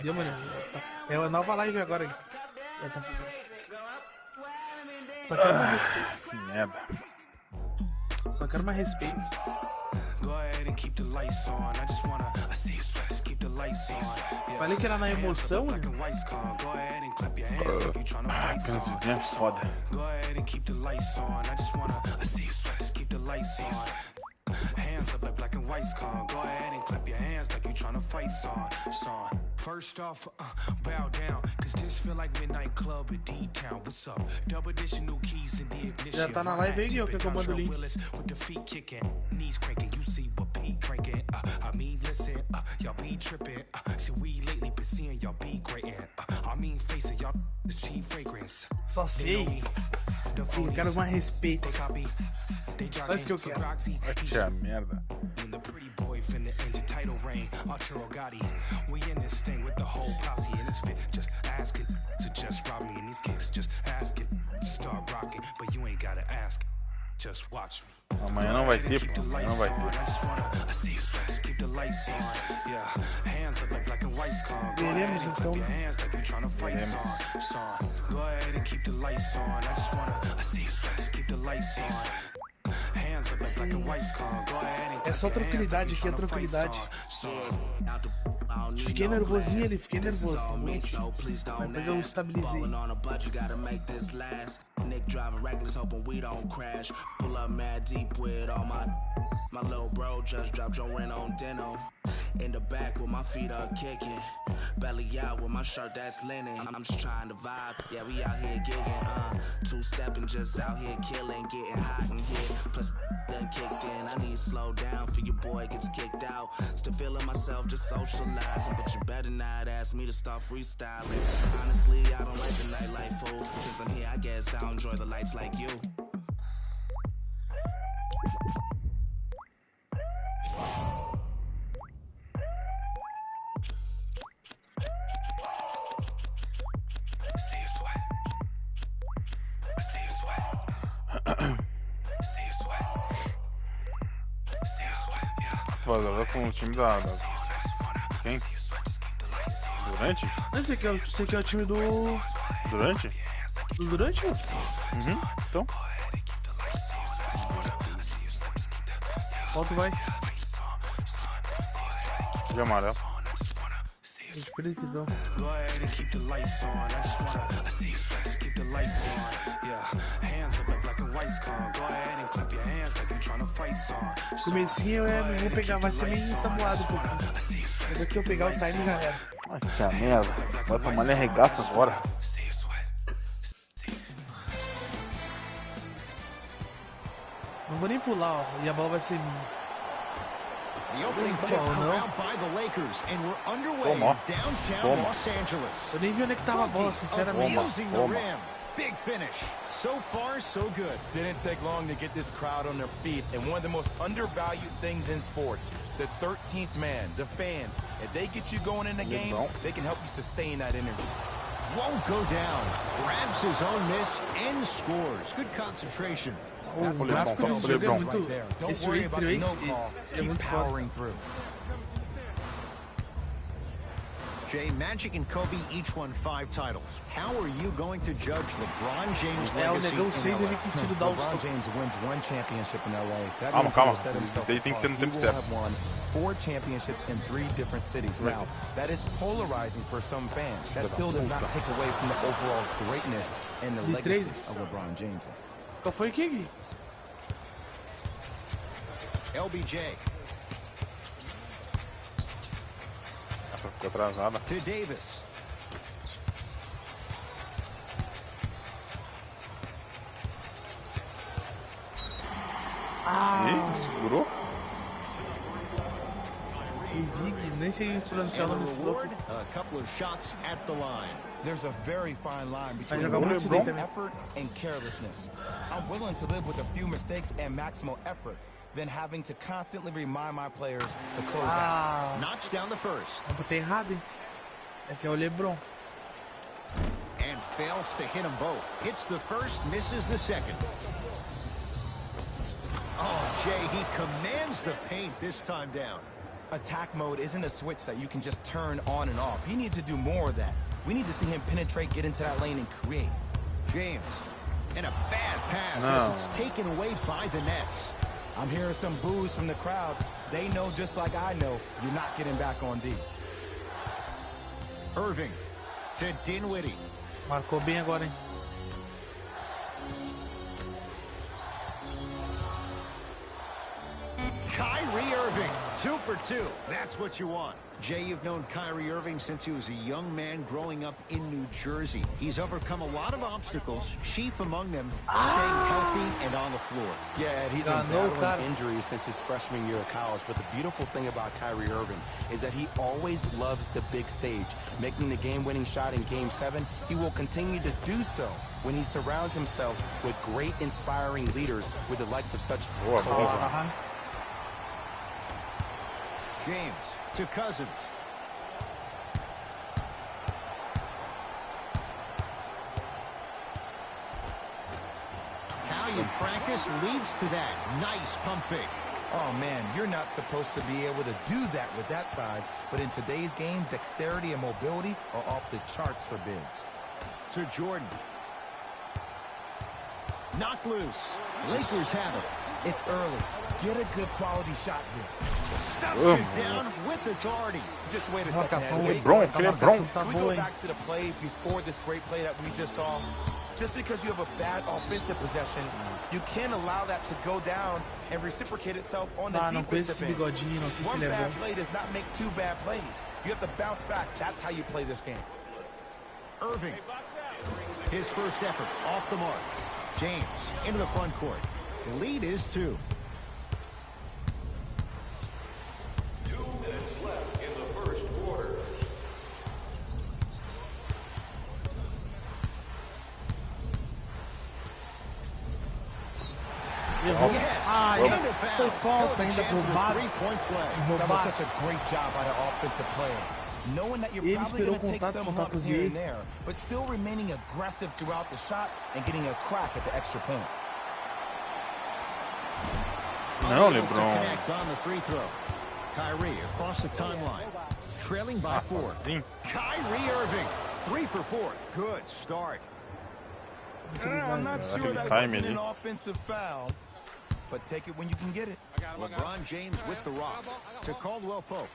Deu, mano. É uma nova live agora. Já tá fazendo. Só quero mais respeito. Que merda. Só quero mais respeito. Falei que era na emoção, né? É foda. Hands up like black and white con. Go ahead and clap your hands like you tryna fight son. First off, bow down, cause this feel like midnight club at D-Town. What's up? Double edition new keys in the ignition. Já tá na live aí, Gui, que eu mando o link. With the feet kicking, knees cranking, you see what Pete cranking. I mean, listen, y'all be tripping. See, we lately been seeing y'all be greatin'. I mean, facing y'all the cheap fragrance. Só sei. Eu quero mais respeito. Só isso que eu quero. Que merda. The pretty boy finna engine title reign. Arturo Gotti. We in this thing with the whole posse in this fit. Just asking to just rob me. And these kicks just asking to start rocking. But you ain't gotta ask. Just watch me. Amanhã não vai ter, pô. Amanhã não vai ter. Veremos então. É só tranquilidade aqui, é tranquilidade. Fiquei nervosinho ali, fiquei nervoso. Mas eu estabilizei. Nick driving reckless, hoping we don't crash. Pull up mad deep with all my little bro just dropped your rent on denim. In the back with my feet up kicking, belly out with my shirt that's linen. I'm just trying to vibe, yeah, we out here gigging, two-stepping, just out here killing, getting hot in here. Plus done kicked in, I need to slow down for your boy gets kicked out. Still feeling myself, just socializing, but you better not ask me to start freestyling. Honestly, I don't like the nightlife, fool. Since I'm here, I guess I'll enjoy the lights like you. Jogar com o time da... Quem? Durante? Esse aqui é o time do... Durante? Do Durante? Então? Qual tu vai? De amarelo. De preto, então. Comecinho vou pegar, vai ser meio ensaboado um pouquinho. Mas aqui eu pegar o time já era. Ai, que merda. Vai tomar nem arregaço agora. Não vou nem pular, ó. E a bola vai ser minha. The opening tip corralled by the Lakers, and we're underway in downtown Los Angeles. Eu nem vi onde é que tava a bola, sinceramente. Using the rim. Big finish. So far, so good. Didn't take long to get this crowd on their feet, and one of the most undervalued things in sports, the 13th man, the fans. If they get you going in the game, they can help you sustain that energy. Won't go down. Grabs his own miss and scores. Good concentration. O gráfico do jogo é muito... Esse entre esse é muito powering through. Jay, Magic and Kobe each won 5 titles. How are you going to judge LeBron James' o legacy negão 6 ele que tira o LeBron James wins 1 championship in LA. That Calma, means calma. he will set himself Ele tem que ser no apart. He tempo will certo. have won 4 championships in 3 different cities. Now, that is polarizing for some fans. That still does not take away from the overall greatness and the legacy of LeBron James. Qual foi, King? LBJ. Essa ficou atrasada. To Davis. Ih, segurou? Vig, nem sei pronunciar o nome desse louco. A couple of shots at the line. There's a very fine line between effort and carelessness. I'm willing to live with a few mistakes and maximal effort than having to constantly remind my players to close out. Knocks down the first. Eu botei errado, hein? É que é o LeBron. And fails to hit them both. Hits the first, misses the second. Oh, Jay, he commands the paint this time down. Attack mode isn't a switch that you can just turn on and off. He needs to do more of that. We need to see him penetrate, get into that lane, and create. James, and a bad pass as it's taken away by the Nets. I'm hearing some boos from the crowd. They know just like I know, you're not getting back on D. Irving to Dinwiddie. Marcou bem agora, hein? Kyrie Irving, 2 for 2. That's what you want. Jay, you've known Kyrie Irving since he was a young man growing up in New Jersey. He's overcome a lot of obstacles, chief among them staying healthy and on the floor. Yeah, he's been battling injuries since his freshman year of college, but the beautiful thing about Kyrie Irving is that he always loves the big stage. Making the game-winning shot in Game 7, he will continue to do so when he surrounds himself with great, inspiring leaders with the likes of such... James to Cousins. How you practice leads to that. Nice pump fake. Oh, man, you're not supposed to be able to do that with that size, but in today's game, dexterity and mobility are off the charts for bigs. To Jordan. Knocked loose. Lakers have it. It's early. Get a good quality shot here. Stuffs it down with authority. Just wait a second. Can we go back to the play before this great play that we just saw? Just because you have a bad offensive possession, you can't allow that to go down and reciprocate itself on the defensive end. One bad play does not make two bad plays. You have to bounce back. That's how you play this game. Irving. His first effort off the mark. James into the front court. The lead is 2. 2 minutes left in the first quarter. Foi falta ainda pro Bato. That was such a great job by the offensive player. Knowing that you're probably going to take some humps here and there, but still remaining aggressive throughout the shot and getting a crack at the extra point. Não, LeBron. Connect on the free throw. Kyrie across the timeline, trailing by 4. Kyrie Irving, 3 for 4. Good start. I'm not sure that wasn't an offensive foul, but take it when you can get it. LeBron James with the rock to Caldwell Pope.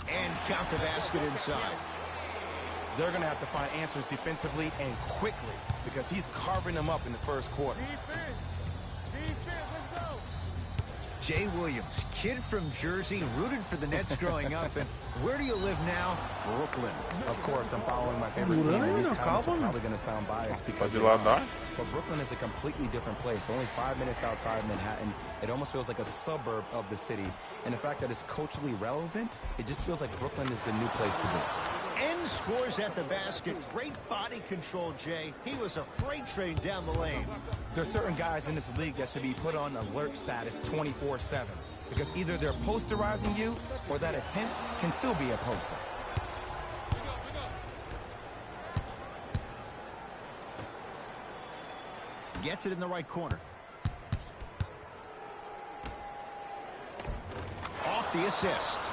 And count the basket inside. They're going to have to find answers defensively and quickly because he's carving them up in the first quarter. Jay Williams, kid from Jersey, rooted for the Nets growing up. And where do you live now? Brooklyn. Of course, I'm following my favorite team, and these comments are probably going to sound biased because but Brooklyn is a completely different place. Only 5 minutes outside Manhattan. It almost feels like a suburb of the city. And the fact that it's culturally relevant, it just feels like Brooklyn is the new place to be. End scores at the basket. Great body control, Jay. He was a freight train down the lane. There are certain guys in this league that should be put on alert status 24/7 because either they're posterizing you or that attempt can still be a poster. Gets it in the right corner. Off the assist.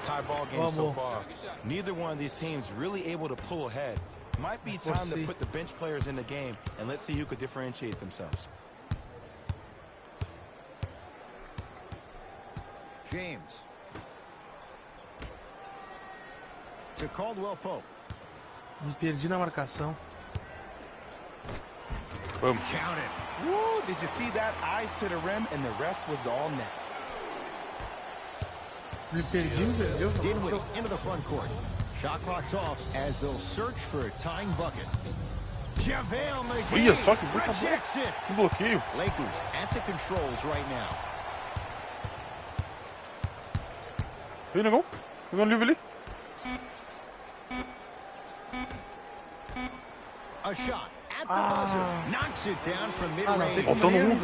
Tie ball game so far. Neither one of these teams really able to pull ahead. Might be time to put the bench players in the game and let's see who could differentiate themselves. James. To Caldwell Pope. Me perdi na marcação. Boom. Count it. Woo, did you see that? Eyes to the rim and the rest was all net. Me perdi, entendeu? Dinwiddie into the front court. Shot clock's off as they'll search for a tying bucket. JaVale McGee rejects it. Que bloqueio. Lakers at the controls right now. Ih, negão. Pegou um livro ali. A shot at the buzzer. Knocks it down from mid-range. Faltando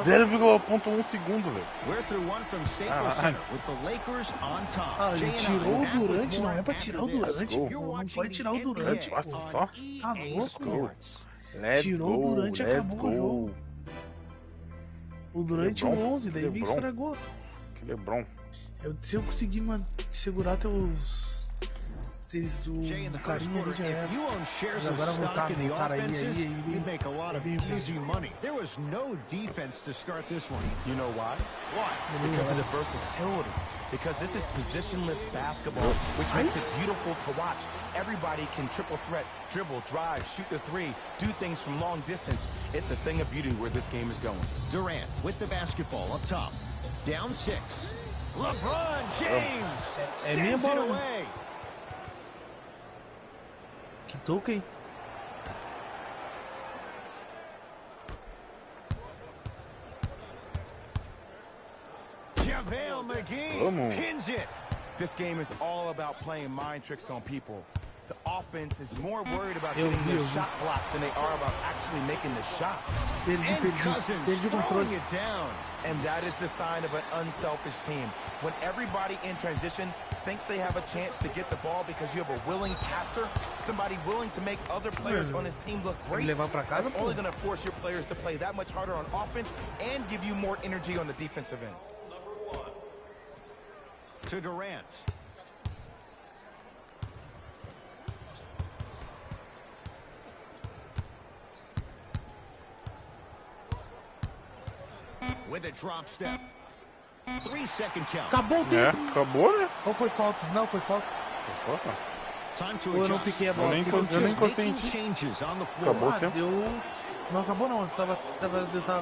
0,1 segundo, velho. We're through one from Staples Center with the Lakers on top. Ele tirou o Durant, não é pra tirar o Durant. Não pode tirar o Durant. Só. Tá louco. Tirou o Durant e acabou o jogo. O Durant o 11, daí me estragou. Que LeBron. Se eu conseguir, mano, segurar teus... do carinha ali já era. Mas agora voltar com o cara aí There was no defense to start this one. You know why? Why? Because of the versatility. Because this is positionless basketball, which makes it beautiful to watch. Everybody can triple threat, dribble, drive, shoot the three, do things from long distance. It's a thing of beauty where this game is going. Durant with the basketball up top. Down 6. LeBron James sends it away. Que toca, hein? JaVale McGee pins it. This game is all about playing mind tricks on people. The offense is more worried about getting their shot blocked than they are about actually making the shot. And Cousins throwing it down. And that is the sign of an unselfish team. When everybody in transition thinks they have a chance to get the ball because you have a willing passer, somebody willing to make other players on his team look great, that's only going to force your players to play that much harder on offense and give you more energy on the defensive end. To Durant. With a drop step. 3-second count. Acabou o tempo. Acabou, né? Ou foi falta? Não, foi falta. Time to Ou eu não piquei a bola. Eu nem encostei em ti. Acabou o tempo. Não acabou não. Eu tava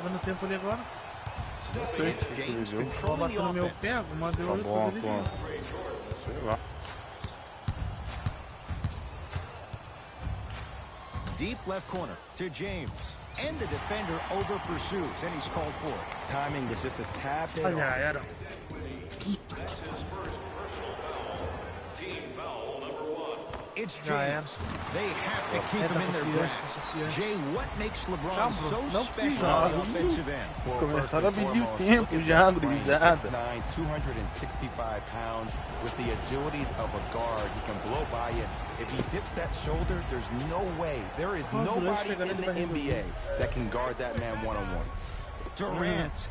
vendo o tempo ali agora. Não sei o que ele deu. Vou bater no meu pé, mandei Tá o bom, Antônio. Sei lá. Deep left corner to James. And the defender over pursues, and he's called for it. Timing was just a tad bit Ah, já era. That's his first personal foul. Team foul number 1. It's Já era. James. They have to keep him in their grasp. Jay, what makes LeBron so special on the offensive end? Começaram a pedir o tempo já, gurizada. 6'9", 265 pounds, with the agilities of a guard. He can blow by you. If he dips that shoulder, there's no way. There is nobody in the NBA that can guard that man one-on-one. Durant,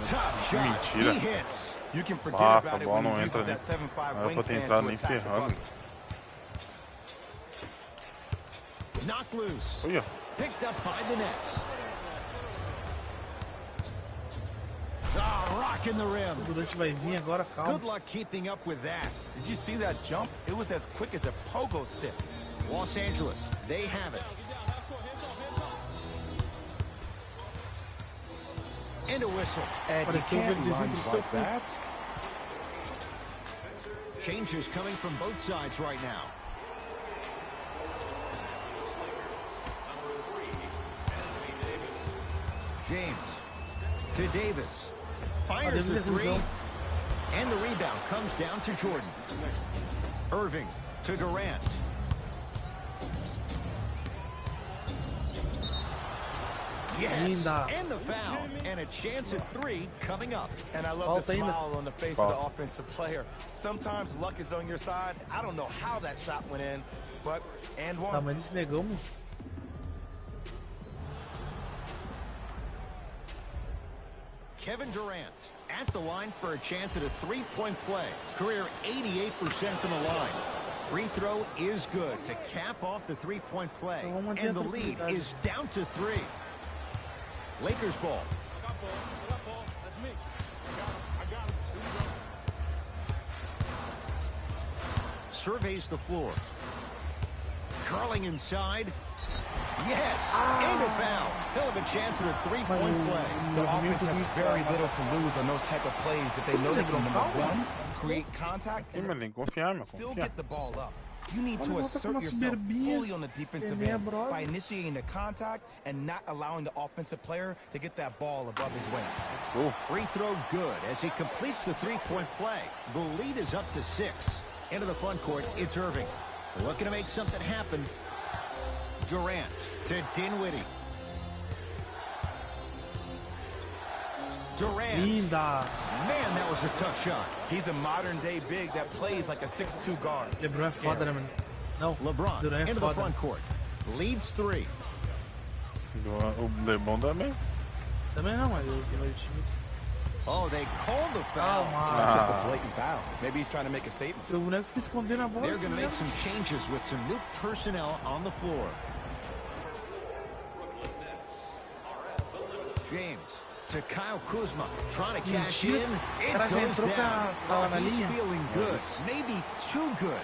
tough shot. Mentira. He hits. You can forget Ah, about a it bola when não he entra uses nem. that 7'5" Não era pra ter wingspan entrado to nem attack the ferrando. bucket. Knocked loose. Olha. Picked up by the Nets. Ah, rocking the rim. O Durant vai vir agora, calma. Good luck keeping up with that. Did you see that jump? It was as quick as a pogo stick. Los Angeles, they have it. And a whistle. And you can't lunge like that. Changes coming from both sides right now. James to Davis. Fires the three. And the rebound comes down to Jordan. Irving to Durant. Yes, and the foul. And a chance at 3 coming up. And I love the smile on the face of the offensive player. Sometimes luck is on your side. I don't know how that shot went in, but and one. Ah, mas esse negão, mano. Kevin Durant at the line for a chance at a three-point play. Career 88% from the line. Free throw is good to cap off the three-point play. And the lead is down to 3. Lakers ball. Surveys the floor. Curling inside. Yes, and a foul. He'll have a chance at a three-point play. The offense has very little to lose on those type of plays if they know they can, number one, create contact and still get the ball up. You need to assert yourself fully on the defensive end by initiating the contact and not allowing the offensive player to get that ball above his waist. Free throw good as he completes the three-point play. The lead is up to 6. Into the front court, it's Irving. Looking to make something happen. Durant to Dinwiddie. Durant. Linda. Man, that was a tough shot. He's a modern-day big that plays like a 6'2" guard. LeBron é foda, né, mano? Não, LeBron Durant into the front court. Leads 3. O LeBron também. Também não, mas eu time. Oh, they called the foul. That's just a blatant foul. Maybe he's trying to make a statement. O boneco fica escondendo a bola. They're going to make some changes with some new personnel on the floor. James to Kyle Kuzma, trying to cash in. It goes down. He's feeling good, maybe too good.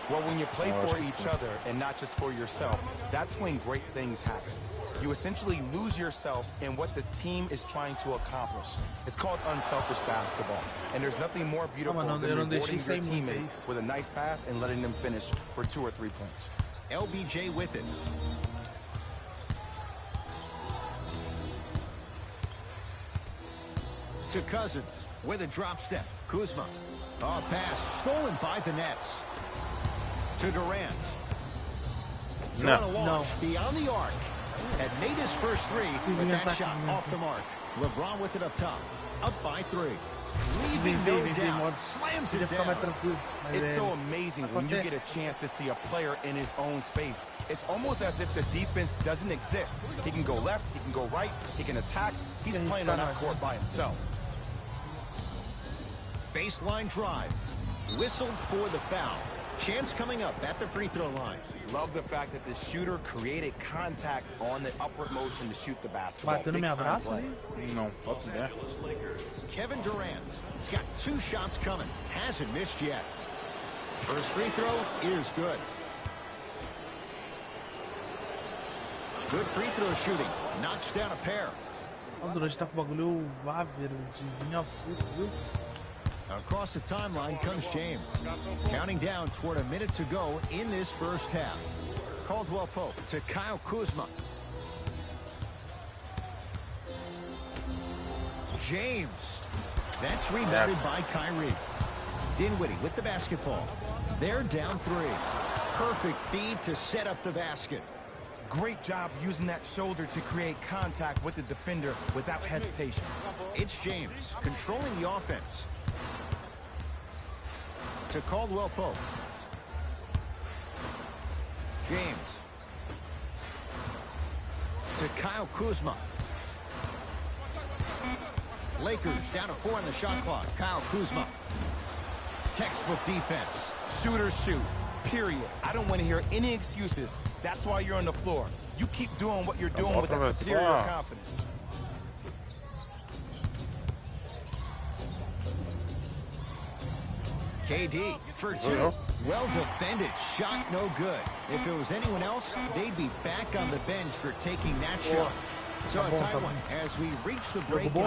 Well, when you play for each other and not just for yourself, that's when great things happen. You essentially lose yourself in what the team is trying to accomplish. It's called unselfish basketball. And there's nothing more beautiful than rewarding your teammate with a nice pass and letting them finish for 2 or 3 points. LBJ with it. To Cousins with a drop step. Kuzma. Oh, pass stolen by the Nets. To Durant. No. Beyond the arc. Had made his first three, but that shot off the mark. LeBron with it up top. Up by 3. Leaving no doubt. Slams it down. It's so amazing when you get a chance to see a player in his own space. It's almost as if the defense doesn't exist. He can go left, he can go right, he can attack. He's playing on that court by himself. Baseline drive. Whistled for the foul. Chance coming up at the free throw line. Love the fact that the shooter created contact on the upward motion to shoot the basketball. Batendo minha braça ali. Não, pode ser. Kevin Durant. He's got 2 shots coming. Hasn't missed yet. First free throw is good. Good free throw shooting. Knocks down a pair. O Durant tá com o bagulho verde avulso, viu? Across the timeline comes James. Counting down toward a minute to go in this first half. Caldwell Pope to Kyle Kuzma. James. That's rebounded by Kyrie. Dinwiddie with the basketball. They're down 3. Perfect feed to set up the basket. Great job using that shoulder to create contact with the defender without hesitation. It's James controlling the offense. To Caldwell Pope. James. To Kyle Kuzma. Lakers down to 4 on the shot clock. Kyle Kuzma. Textbook defense. Shooters shoot. Period. I don't want to hear any excuses. That's why you're on the floor. You keep doing what you're doing with that superior confidence. KD for 2. Well defended. Shot no good. If it was anyone else, they'd be back on the bench for taking that shot. So a tight one as we reach the break in a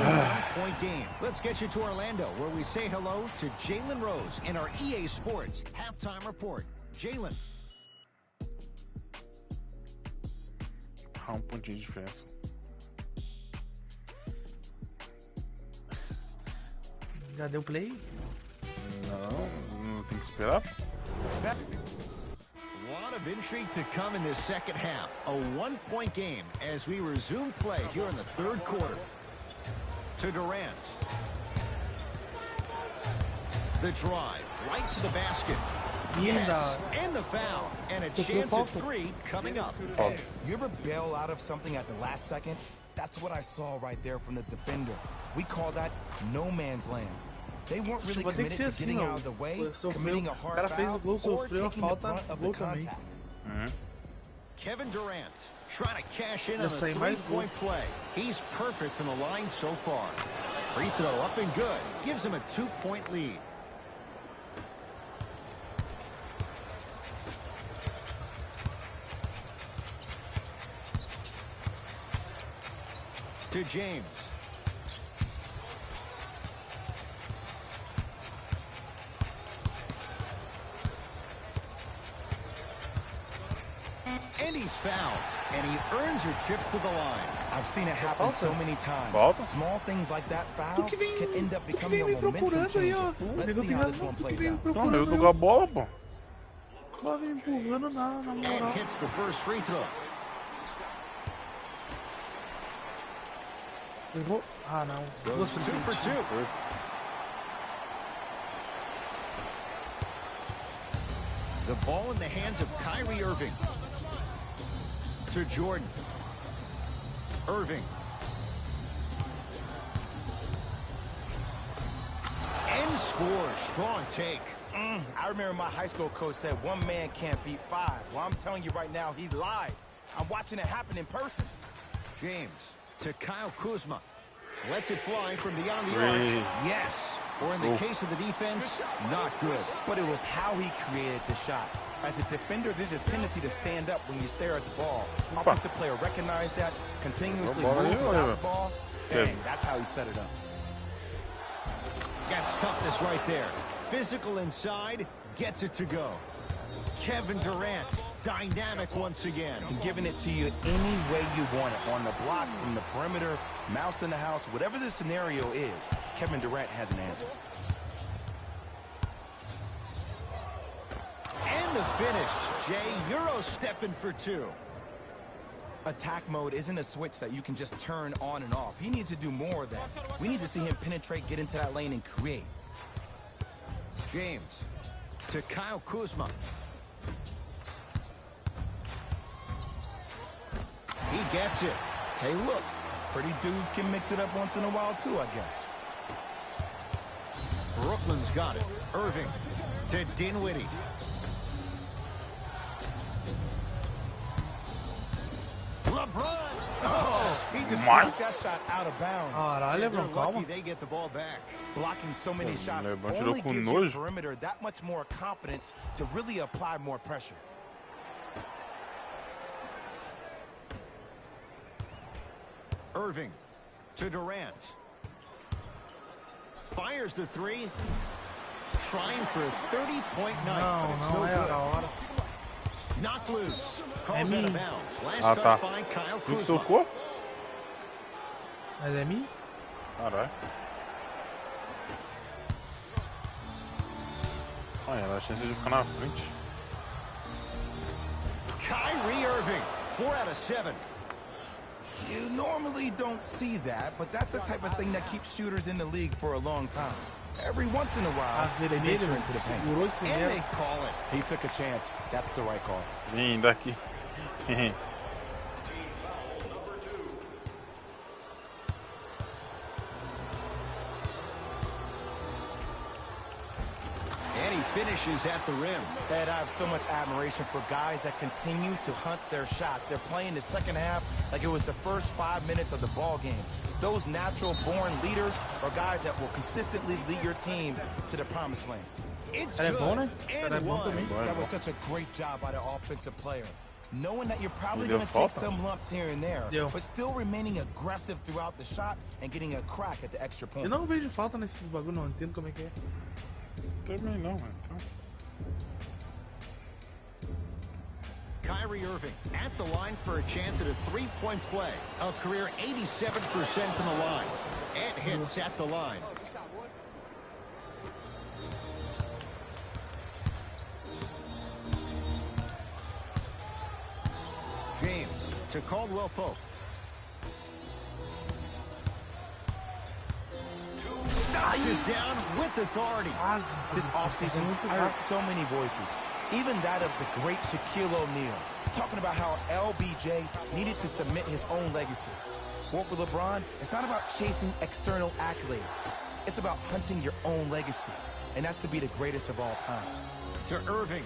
1-point game. Let's get you to Orlando, where we say hello to Jalen Rose in our EA Sports halftime report. Jalen. Pontinho de diferença. Já deu play? Não tem que esperar. A lot of intrigue to come in this second half. A 1-point game as we resume play here in the 3rd quarter. To Durant. The drive right to the basket. Yes, and the foul. And a chance at 3 coming up. You ever bail out of something at the last second? That's what I saw right there from the defender. We call that no man's land. They weren't really committed to getting out of the way, committing a hard foul, or taking the brunt of the contact. Kevin Durant trying to cash in on a 3-point play. He's perfect from the line so far. Free throw up and good. Gives him a 2-point lead. To James. And he's fouled, and he earns a trip to the line. I've seen it happen so many times. Small things like that foul can end up becoming a momentum changer. Let's see how this one plays out. Não, eu jogar a bola, pô. Só vem empurrando na And moral. hits the first free throw. Errou? Ah, não. Goes 2 for 2. The ball in the hands of Kyrie Irving. To Jordan. Irving. And scores. Strong take. I remember my high school coach said one man can't beat five. Well, I'm telling you right now, he lied. I'm watching it happen in person. James to Kyle Kuzma. Lets it fly from beyond the arc. Yes. Or in the case of the defense, not good. But it was how he created the shot. As a defender, there's a tendency to stand up when you stare at the ball. Offensive player recognized that, continuously moved without the ball. Bang, that's how he set it up. That's toughness right there. Physical inside, gets it to go. Kevin Durant, dynamic once again. And giving it to you any way you want it. On the block, from the perimeter, mouse in the house, whatever the scenario is, Kevin Durant has an answer. And the finish. Jay, Euro stepping for two. Attack mode isn't a switch that you can just turn on and off. He needs to do more of that. We need to see him penetrate, get into that lane, and create. James to Kyle Kuzma. He gets it. Hey, look, pretty dudes can mix it up once in a while, too, I guess. Brooklyn's got it. Irving to Dinwiddie. LeBron. Oh, he just blocked that shot out of bounds. Caralho, They're mano, lucky calma. they get the ball back. Blocking so many shots LeBron only tirou com gives your nojo. perimeter that much more confidence to really apply more pressure. Irving to Durant. Fires the three. Trying for 30-point night. Não, é a hora. Knocked loose. Calls out of bounds. Last Ah, touch tá. by Kyle Tu Kuzma. tocou? Mas é mim? Caralho. Olha, ela a chance de ficar na frente. Kyrie Irving, 4 out of 7. You normally don't see that, but that's the type of thing that keeps shooters in the league for a long time. Every once in a while, they venture into the paint. Segurou esse And they merda. call it. He took a chance. That's the right call. Vem daqui. And he finishes at the rim. Ed, I have so much admiration for guys that continue to hunt their shot. They're playing the second half like it was the first 5 minutes of the ball game. Those natural-born leaders are guys that will consistently lead your team to the promised land. It's Ela é good. bom, né? And Ela é bom one. também. That was such a great job by the offensive player. Knowing that you're probably Deu going to take falta? some lumps here and there, Deu. but still remaining aggressive throughout the shot and getting a crack at the extra point. Eu não vejo falta nesses bagulho, não entendo como é que é. Também não, mano. Então, Kyrie Irving at the line for a chance at a three-point play. A career 87% from the line. And hits at the line. James to Caldwell Pope. Stops it down with authority. This offseason, I heard so many voices, even that of the great Shaquille O'Neal, talking about how LBJ needed to submit his own legacy. Well, for LeBron, it's not about chasing external accolades. It's about hunting your own legacy, and that's to be the greatest of all time. To Irving.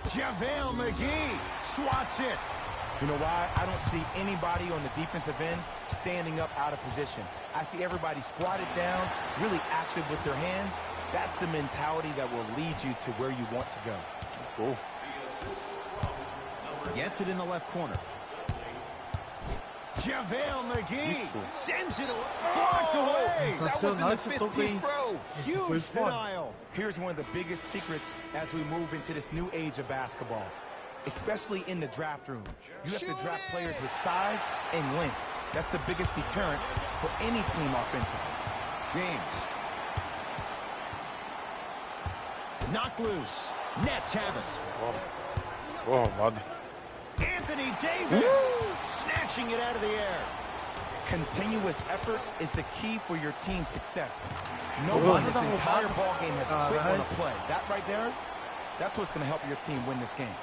JaVale McGee swats it. You know why? I don't see anybody on the defensive end standing up out of position. I see everybody squatted down, really active with their hands. That's the mentality that will lead you to where you want to go. Cool. Gets it in the left corner. JaVale McGee sends it away. Blocked away. That was in the Sensacional esse toco, 15th hein? row. Esse foi Huge foda. denial. Here's one of the biggest secrets as we move into this new age of basketball, especially in the draft room. You have to draft players with size and length. That's the biggest deterrent for any team offensively. James. Knocked loose. Nets have it. Oh, roubado. Anthony Davis snatching it out of the air. Continuous effort is the key for your team's success. Nobody this entire ball game has quit on a play. That right there, that's what's going to help your team win this game.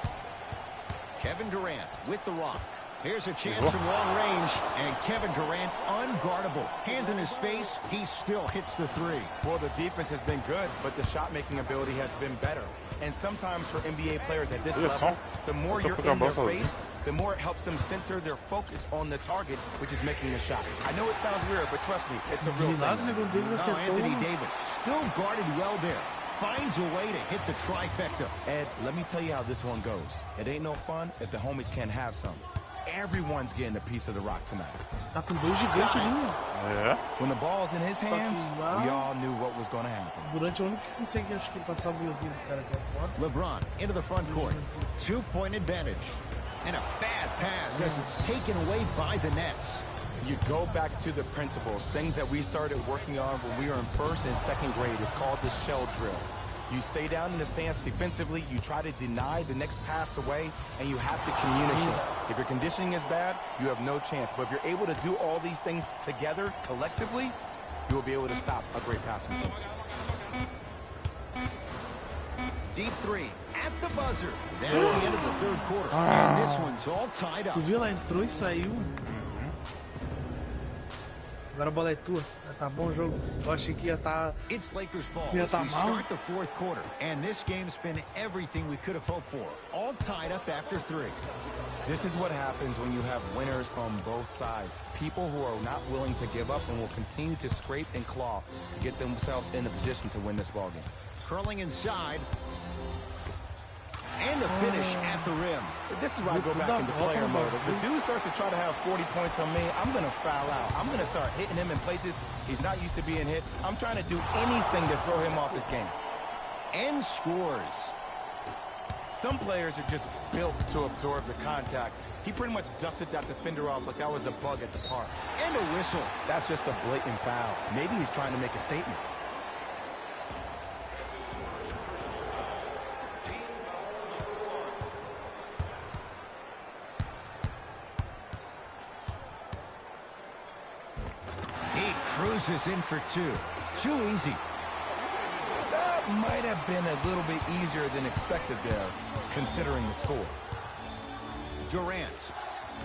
Kevin Durant with the rock. Here's a chance from long range, and Kevin Durant unguardable. Hand in his face, he still hits the three. Well, the defense has been good, but the shot-making ability has been better. And sometimes for NBA players at this level, the more you're in their face, the more it helps them center their focus on the target, which is making the shot. I know it sounds weird, but trust me, it's a real thing. Oh, Anthony Davis still guarded well there. Finds a way to hit the trifecta. Ed, let me tell you how this one goes. It ain't no fun if the homies can't have some. Everyone's getting a piece of the rock tonight. Tá com dois gigantes ali. É. When the ball's in his hands, we all knew what was going to happen. Durante o único que consegue, acho que passar o violino desse cara aqui fora. LeBron into the front court. 2-point advantage. And a bad pass as it's taken away by the Nets. You go back to the principles, things that we started working on when we were in first and second grade. It's called the shell drill. You stay down in the stance defensively, you try to deny the next pass away, and you have to communicate. If your conditioning is bad, you have no chance. But if you're able to do all these things together, collectively, you will be able to stop a great passing team. Deep three at the buzzer. That's the end of the third quarter. And this one's all tied up. Tu viu? Ela entrou e saiu. Agora a bola é tua. Tá bom o jogo. Eu achei que ia tá. It's Lakers ball Ia as tá we mal. start the fourth quarter. And this game's been everything we could have hoped for. All tied up after three. This is what happens when you have winners on both sides. People who are not willing to give up and will continue to scrape and claw to get themselves in a position to win this ballgame. Curling inside. And the finish at the rim. This is where I go back into player mode. If the dude starts to try to have 40 points on me, I'm going to foul out. I'm going to start hitting him in places he's not used to being hit. I'm trying to do anything to throw him off this game. And scores. Some players are just built to absorb the contact. He pretty much dusted that defender off like that was a bug at the park. And a whistle. That's just a blatant foul. Maybe he's trying to make a statement. Cruises in for two. Too easy. That might have been a little bit easier than expected there, considering the score. Durant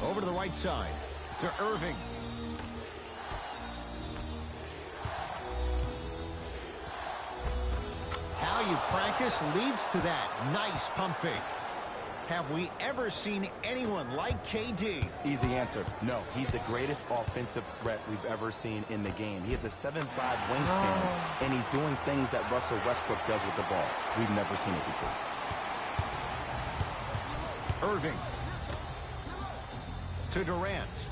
over to the right side to Irving. How you practice leads to that. Nice pump fake. Have we ever seen anyone like KD? Easy answer. No, he's the greatest offensive threat we've ever seen in the game. He has a 7'5" wingspan, and he's doing things that Russell Westbrook does with the ball. We've never seen it before. Irving to Durant.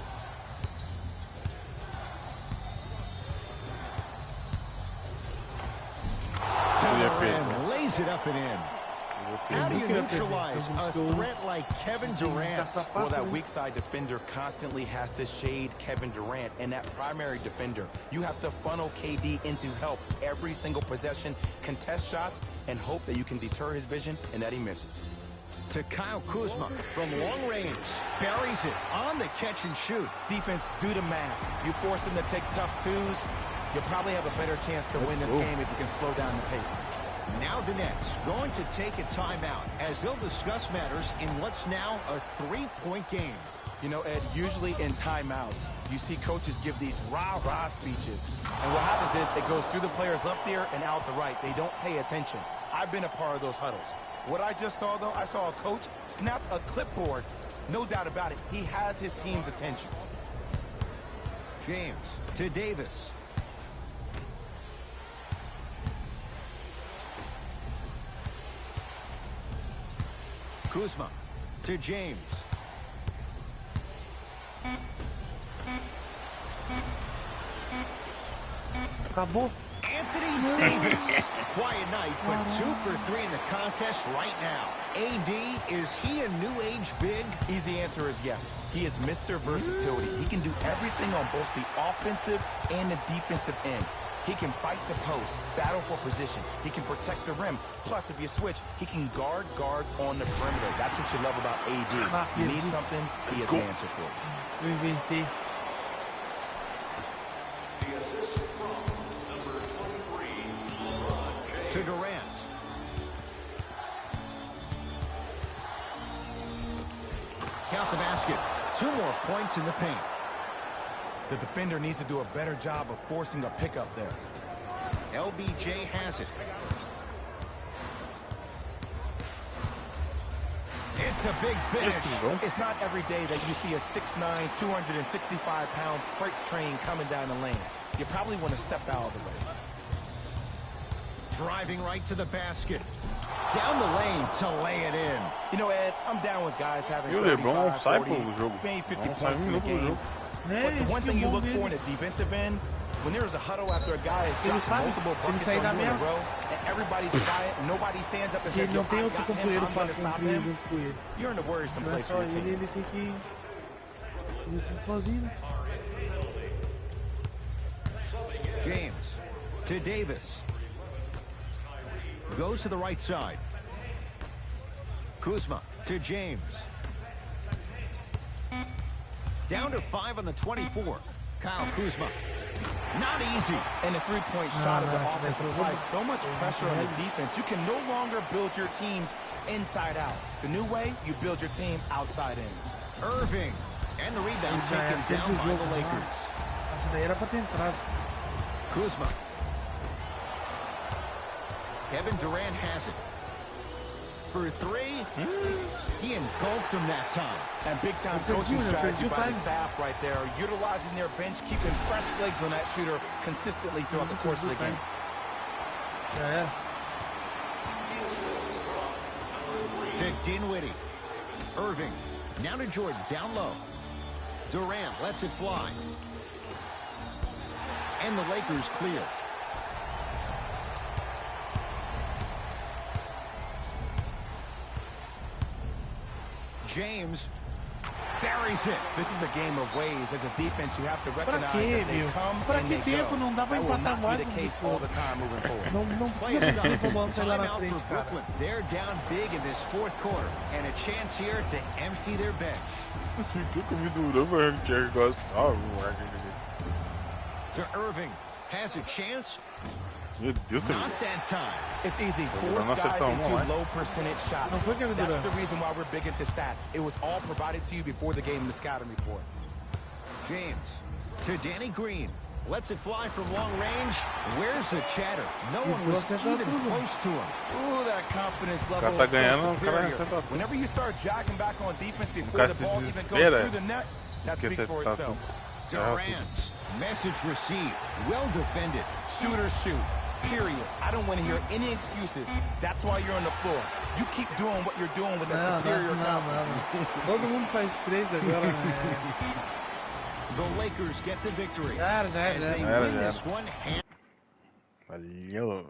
And lays it up and in. How do you neutralize a threat like Kevin Durant? Well, that weak side defender constantly has to shade Kevin Durant, and that primary defender, you have to funnel KD into help every single possession, contest shots, and hope that you can deter his vision and that he misses. To Kyle Kuzma from long range. Buries it on the catch and shoot. Defense, do the math. You force him to take tough twos, you'll probably have a better chance to win this game if you can slow down the pace. Now the Nets going to take a timeout as they'll discuss matters in what's now a three-point game. You know, Ed, usually in timeouts, you see coaches give these rah-rah speeches. And what happens is it goes through the player's left ear and out the right. They don't pay attention. I've been a part of those huddles. What I just saw, though, I saw a coach snap a clipboard. No doubt about it. He has his team's attention. James to Davis. Kuzma to James. Acabou. Anthony Davis. Quiet night, but 2 for 3 in the contest right now. AD, is he a new age big? Easy answer is yes. He is Mr. Versatility. He can do everything on both the offensive and the defensive end. He can fight the post, battle for position. He can protect the rim. Plus, if you switch, he can guard guards on the perimeter. That's what you love about AD. You need something, he has an answer for you. MVP. The assist from number 23, LeBron James. To Durant. Count the basket. 2 more points in the paint. The defender needs to do a better job of forcing a pickup there. LBJ has it. It's a big finish. It's not every day that you see a 6'9", 265-pound freight train coming down the lane. You probably want to step out of the way. Driving right to the basket. Down the lane to lay it in. You know, Ed, I'm down with guys having 35, 40, maybe 50 points in the game. But the one thing you look for in a defensive end, when there is a huddle after a guy has dropped multiple buckets on you in a row, and everybody's quiet, nobody stands up and says, yo, I got him, I'm going to stop him. You're in a worrisome place for your team. James to Davis. Goes to the right side. Kuzma to James. Down to 5 on the 24. Kyle Kuzma. Not easy. And the three-point shot of the offense applies so much pressure on the defense. You can no longer build your teams inside out. The new way, you build your team outside in. Irving. And the rebound taken down by the Lakers. Kuzma. Kevin Durant has it. For 3. He engulfed him that time. And big-time coaching strategy by the staff right there, utilizing their bench, keeping fresh legs on that shooter consistently throughout the course of the game. To Dinwiddie. Irving. Now to Jordan, down low. Durant lets it fly. And the Lakers clear. James buries it. This is a game of ways. As a defense, you have to recognize that they come and they go. That will not be the case all the time moving forward. Timeout for Brooklyn. They're down big in this 4th quarter, and a chance here to empty their bench. To Irving. Has a chance. Not that time. It's easy. Force guys into low percentage shots. That's the reason why we're big into stats. It was all provided to you before the game in the scouting report. James to Danny Green. Lets it fly from long range. Where's the chatter? No one was even close to him. Ooh, that confidence level is so superior. Whenever you start jogging back on defense before the ball even goes through the net, that speaks for itself. Durant. Message received. Well defended. Shooters shoot. Period. I don't want to hear any excuses. That's why you're on the floor. You keep doing what you're doing with that superior confidence. Todo mundo faz 3 agora, né? The Lakers get the victory. As they win this one. Valeu.